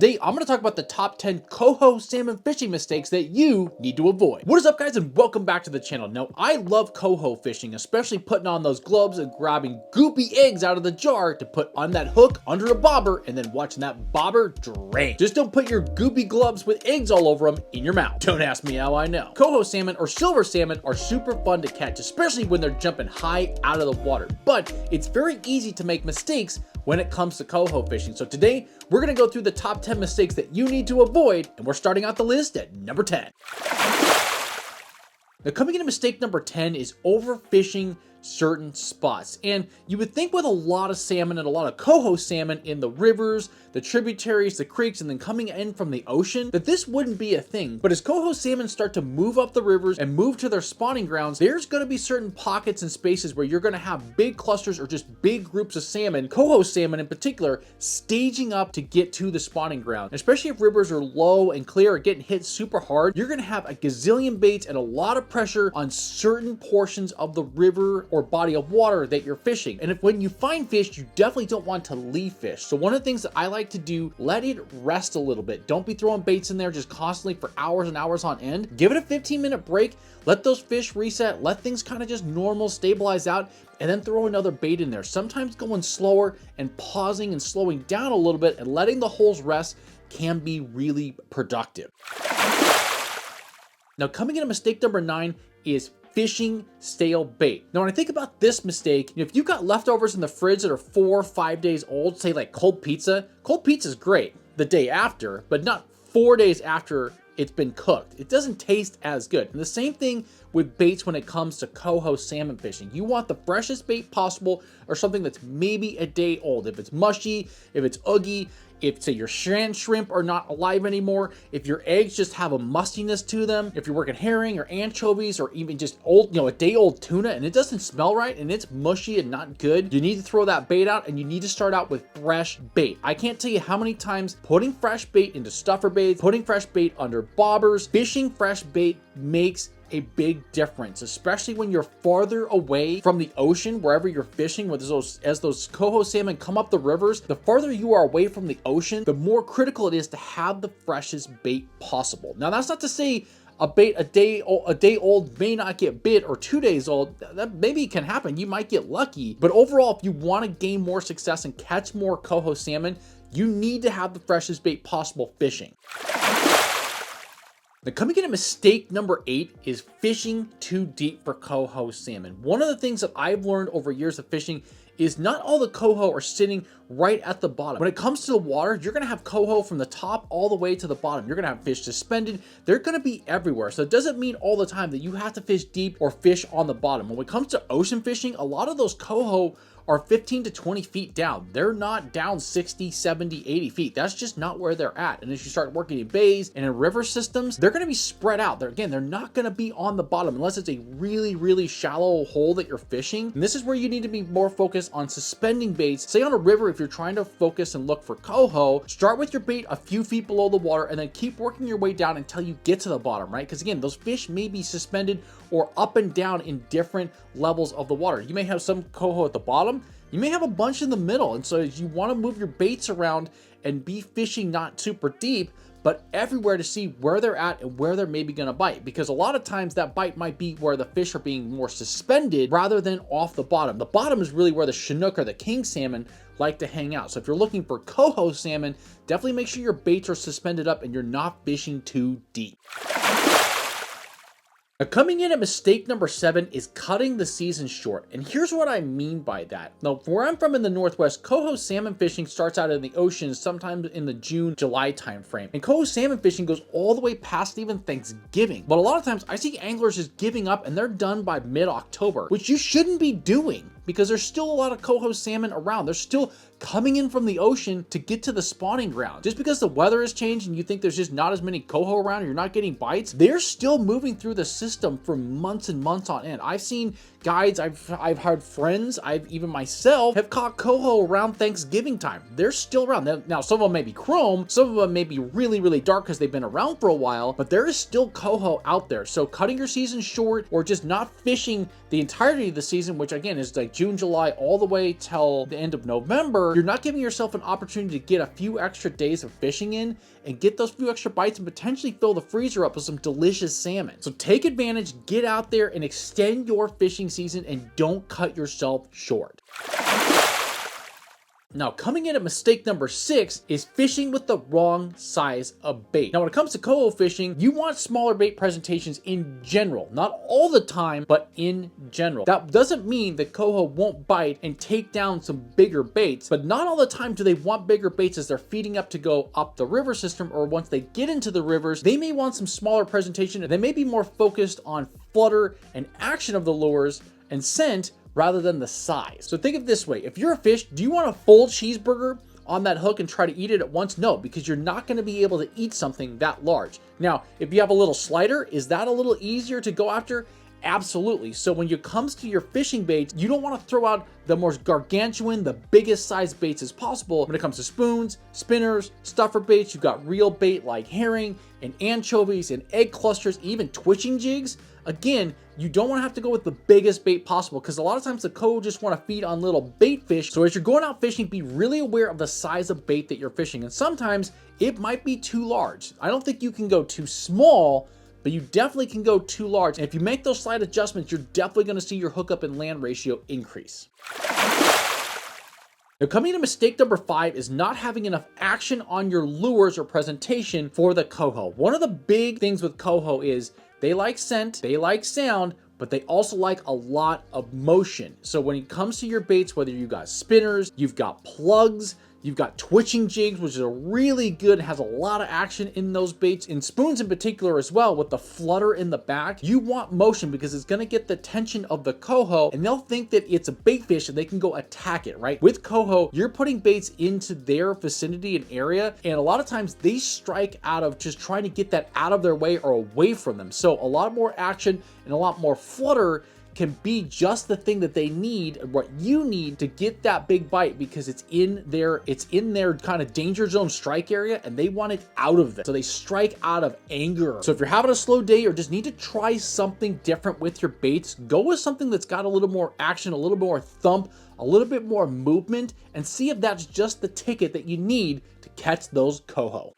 today I'm going to talk about the top 10 coho salmon fishing mistakes that you need to avoid. What is up, guys, and welcome back to the channel. Now, I love coho fishing, especially putting on those gloves and grabbing goopy eggs out of the jar to put on that hook under a bobber and then watching that bobber drain. Just don't put your goopy gloves with eggs all over them in your mouth. Don't ask me how I know. Coho salmon or silver salmon are super fun to catch, especially when they're jumping high out of the water, but it's very easy to make mistakes when it comes to coho fishing. So today we're going to go through the top 10 mistakes that you need to avoid, and we're starting out the list at number 10. Now, coming into mistake number 10 is overfishing certain spots. And you would think with a lot of salmon and a lot of coho salmon in the rivers, the tributaries, the creeks, and then coming in from the ocean, that this wouldn't be a thing. But as coho salmon start to move up the rivers and move to their spawning grounds, there's going to be certain pockets and spaces where you're going to have big clusters or just big groups of salmon, coho salmon in particular, staging up to get to the spawning ground. Especially if rivers are low and clear or getting hit super hard, you're going to have a gazillion baits and a lot of pressure on certain portions of the river or body of water that you're fishing. And when you find fish, you definitely don't want to leave fish. So one of the things that I like to do, let it rest a little bit. Don't be throwing baits in there just constantly for hours and hours on end. Give it a 15-minute break. Let those fish reset. Let things kind of just normal stabilize out, and then throw another bait in there. Sometimes going slower and pausing and slowing down a little bit and letting the holes rest can be really productive. Now, coming into mistake number 9 is fishing stale bait. Now, when I think about this mistake, if you've got leftovers in the fridge that are 4 or 5 days old, say like cold pizza is great the day after, but not 4 days after it's been cooked. It doesn't taste as good. And the same thing with baits when it comes to coho salmon fishing. You want the freshest bait possible, or something that's maybe a day old. If it's mushy, if it's oogie, if, say, your sand shrimp are not alive anymore, if your eggs just have a mustiness to them, if you're working herring or anchovies, or even just old, a day old tuna and it doesn't smell right and it's mushy and not good, you need to throw that bait out, and you need to start out with fresh bait. I can't tell you how many times putting fresh bait into stuffer baits, putting fresh bait under bobbers, fishing fresh bait makes a big difference, especially when you're farther away from the ocean, wherever you're fishing. As those coho salmon come up the rivers, the farther you are away from the ocean, the more critical it is to have the freshest bait possible. Now, that's not to say a bait a day old may not get bit, or 2 days old. That maybe can happen. You might get lucky, but overall, if you want to gain more success and catch more coho salmon, you need to have the freshest bait possible fishing. Now, coming in at mistake number 8 is fishing too deep for coho salmon. One of the things that I've learned over years of fishing is not all the coho are sitting right at the bottom. When it comes to the water, you're gonna have coho from the top all the way to the bottom. You're gonna have fish suspended. They're gonna be everywhere. So it doesn't mean all the time that you have to fish deep or fish on the bottom. When it comes to ocean fishing, a lot of those coho are 15 to 20 feet down. They're not down 60, 70, 80 feet. That's just not where they're at. And as you start working in bays and in river systems, they're gonna be spread out. They're not gonna be on the bottom unless it's a really, really shallow hole that you're fishing. And this is where you need to be more focused on suspending baits. Say on a river, if you're trying to focus and look for coho, start with your bait a few feet below the water and then keep working your way down until you get to the bottom, right? Because again, those fish may be suspended or up and down in different levels of the water. You may have some coho at the bottom, you may have a bunch in the middle, and so you want to move your baits around and be fishing not super deep, but everywhere to see where they're at and where they're maybe going to bite, because a lot of times that bite might be where the fish are being more suspended rather than off the bottom. The bottom is really where the Chinook or the king salmon like to hang out. So if you're looking for coho salmon, definitely make sure your baits are suspended up and you're not fishing too deep. Now, coming in at mistake number 7 is cutting the season short. And here's what I mean by that. Now, where I'm from in the Northwest, coho salmon fishing starts out in the ocean sometime in the June, July timeframe. And coho salmon fishing goes all the way past even Thanksgiving. But a lot of times I see anglers just giving up and they're done by mid-October, which you shouldn't be doing, because there's still a lot of coho salmon around. They're still coming in from the ocean to get to the spawning ground. Just because the weather has changed and you think there's just not as many coho around and you're not getting bites, they're still moving through the system for months and months on end. I've seen guides, I've had friends, I've even myself have caught coho around Thanksgiving time. They're still around. Now, some of them may be chrome, some of them may be really, really dark because they've been around for a while, but there is still coho out there. So cutting your season short or just not fishing the entirety of the season, which again is like June, July, all the way till the end of November, you're not giving yourself an opportunity to get a few extra days of fishing in and get those few extra bites and potentially fill the freezer up with some delicious salmon. So take advantage, get out there and extend your fishing season and don't cut yourself short. Now, coming in at mistake number 6 is fishing with the wrong size of bait. Now, when it comes to coho fishing, you want smaller bait presentations in general, not all the time, but in general. That doesn't mean that coho won't bite and take down some bigger baits, but not all the time do they want bigger baits as they're feeding up to go up the river system, or once they get into the rivers, they may want some smaller presentation and they may be more focused on flutter and action of the lures and scent rather than the size. So think of it this way. If you're a fish, do you want a full cheeseburger on that hook and try to eat it at once? No, because you're not going to be able to eat something that large. Now, if you have a little slider, is that a little easier to go after? Absolutely. So when it comes to your fishing baits, you don't want to throw out the most gargantuan, the biggest size baits as possible. When it comes to spoons, spinners, stuffer baits, you've got real bait like herring and anchovies and egg clusters, even twitching jigs. Again, you don't want to have to go with the biggest bait possible because a lot of times the coho just want to feed on little bait fish. So as you're going out fishing, be really aware of the size of bait that you're fishing. And sometimes it might be too large. I don't think you can go too small, but you definitely can go too large. And if you make those slight adjustments, you're definitely going to see your hookup and land ratio increase. Now, coming to mistake number 5 is not having enough action on your lures or presentation for the coho. One of the big things with coho is they like scent, they like sound, but they also like a lot of motion. So when it comes to your baits, whether you've got spinners, you've got plugs, you've got twitching jigs, which is a really good, has a lot of action in those baits, and spoons in particular as well, with the flutter in the back, you want motion because it's gonna get the attention of the coho and they'll think that it's a bait fish and they can go attack it, right? With coho, you're putting baits into their vicinity and area, and a lot of times they strike out of just trying to get that out of their way or away from them. So a lot more action and a lot more flutter can be just the thing that they need, what you need to get that big bite, because it's in their kind of danger zone strike area and they want it out of them. So they strike out of anger. So if you're having a slow day or just need to try something different with your baits, go with something that's got a little more action, a little more thump, a little bit more movement, and see if that's just the ticket that you need to catch those coho.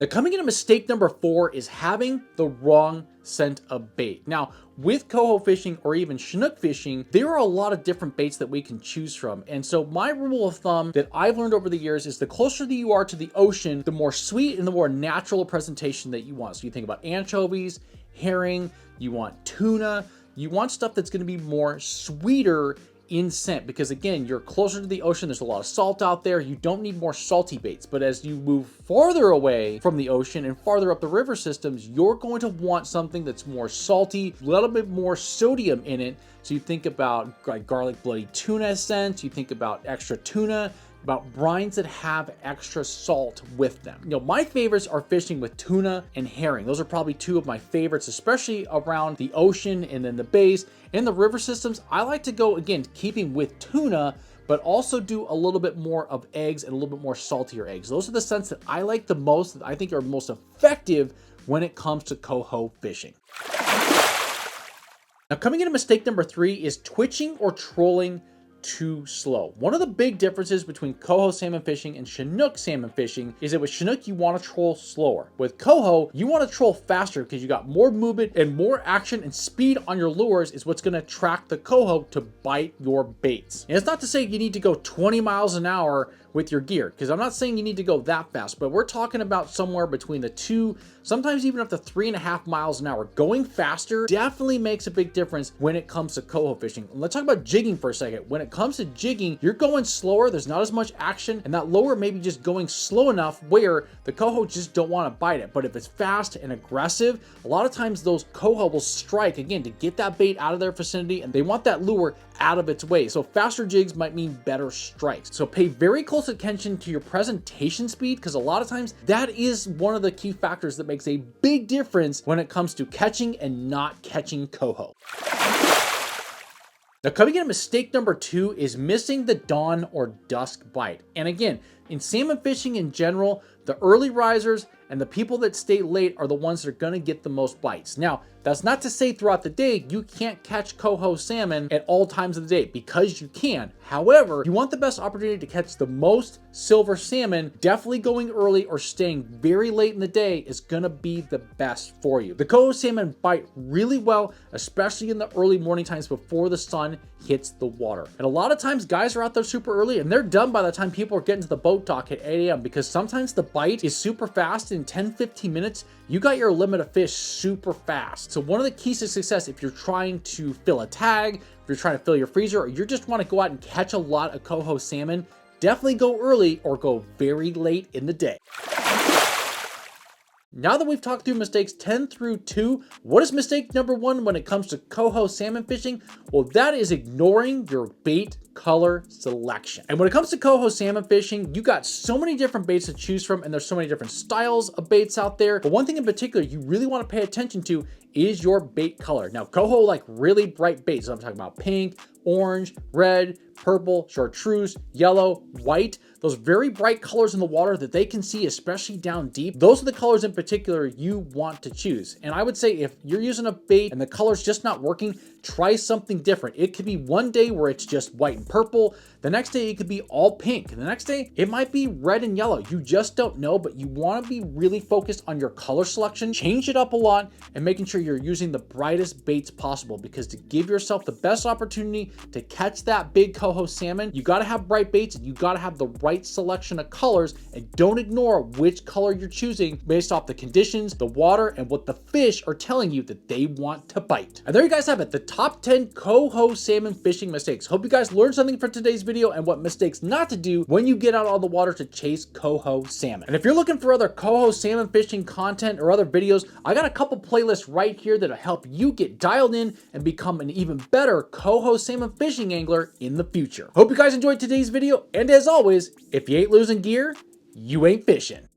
Now, coming into mistake number 4 is having the wrong scent of bait. Now, with coho fishing or even Chinook fishing, there are a lot of different baits that we can choose from. And so my rule of thumb that I've learned over the years is the closer that you are to the ocean, the more sweet and the more natural presentation that you want. So you think about anchovies, herring, you want tuna, you want stuff that's going to be more sweeter in scent, because again, you're closer to the ocean, there's a lot of salt out there, you don't need more salty baits. But as you move farther away from the ocean and farther up the river systems, you're going to want something that's more salty, a little bit more sodium in it. So you think about like garlic bloody tuna scent, you think about extra tuna, about brines that have extra salt with them. You know, my favorites are fishing with tuna and herring. Those are probably two of my favorites, especially around the ocean and then the bays. In the river systems, I like to go, again, keeping with tuna, but also do a little bit more of eggs and a little bit more saltier eggs. Those are the scents that I like the most, that I think are most effective when it comes to coho fishing. Now, coming into mistake number 3 is twitching or trolling too slow. One of the big differences between coho salmon fishing and Chinook salmon fishing is that with Chinook, you want to troll slower. With coho, you want to troll faster because you got more movement and more action, and speed on your lures is what's going to attract the coho to bite your baits. And it's not to say you need to go 20 miles an hour with your gear, because I'm not saying you need to go that fast, but we're talking about somewhere between the 2, sometimes even up to 3.5 miles an hour. Going faster definitely makes a big difference when it comes to coho fishing. Let's talk about jigging for a second. When it comes to jigging, you're going slower, there's not as much action, and that lure may be just going slow enough where the coho just don't want to bite it. But if it's fast and aggressive, a lot of times those coho will strike, again, to get that bait out of their vicinity, and they want that lure out of its way. So faster jigs might mean better strikes. So pay very close attention to your presentation speed, because a lot of times that is one of the key factors that makes a big difference when it comes to catching and not catching coho. Now, coming in at mistake number 2 is missing the dawn or dusk bite. And again, In salmon fishing in general, the early risers and the people that stay late are the ones that are going to get the most bites. Now, that's not to say throughout the day you can't catch coho salmon at all times of the day, because you can. However, you want the best opportunity to catch the most silver salmon. Definitely going early or staying very late in the day is going to be the best for you. The coho salmon bite really well, especially in the early morning times before the sun hits the water. And a lot of times guys are out there super early and they're done by the time people are getting to the boat dock at 8 a.m. because sometimes the bite is super fast. In 10-15 minutes, you got your limit of fish super fast. So one of the keys to success, if you're trying to fill a tag, if you're trying to fill your freezer, or you just want to go out and catch a lot of coho salmon, definitely go early or go very late in the day. Now that we've talked through mistakes 10 through 2, what is mistake number 1 when it comes to coho salmon fishing? Well, that is ignoring your bait color selection. And when it comes to coho salmon fishing, you got so many different baits to choose from, and there's so many different styles of baits out there. But one thing in particular you really want to pay attention to is your bait color. Now, coho like really bright baits. So I'm talking about pink, orange, red, purple, chartreuse, yellow, white. Those very bright colors in the water that they can see, especially down deep. Those are the colors in particular you want to choose. And I would say if you're using a bait and the color's just not working, try something different. It could be one day where it's just white and purple. The next day it could be all pink. And the next day it might be red and yellow. You just don't know, but you want to be really focused on your color selection. Change it up a lot and making sure you're using the brightest baits possible, because to give yourself the best opportunity to catch that big coho salmon, you got to have bright baits and you got to have the right selection of colors, and don't ignore which color you're choosing based off the conditions, the water, and what the fish are telling you that they want to bite. And there you guys have it, the top 10 coho salmon fishing mistakes. Hope you guys learned something from today's video and what mistakes not to do when you get out on the water to chase coho salmon. And if you're looking for other coho salmon fishing content or other videos, I got a couple playlists right here that'll help you get dialed in and become an even better coho salmon fishing angler in the future. Hope you guys enjoyed today's video, and as always, if you ain't losing gear, you ain't fishing.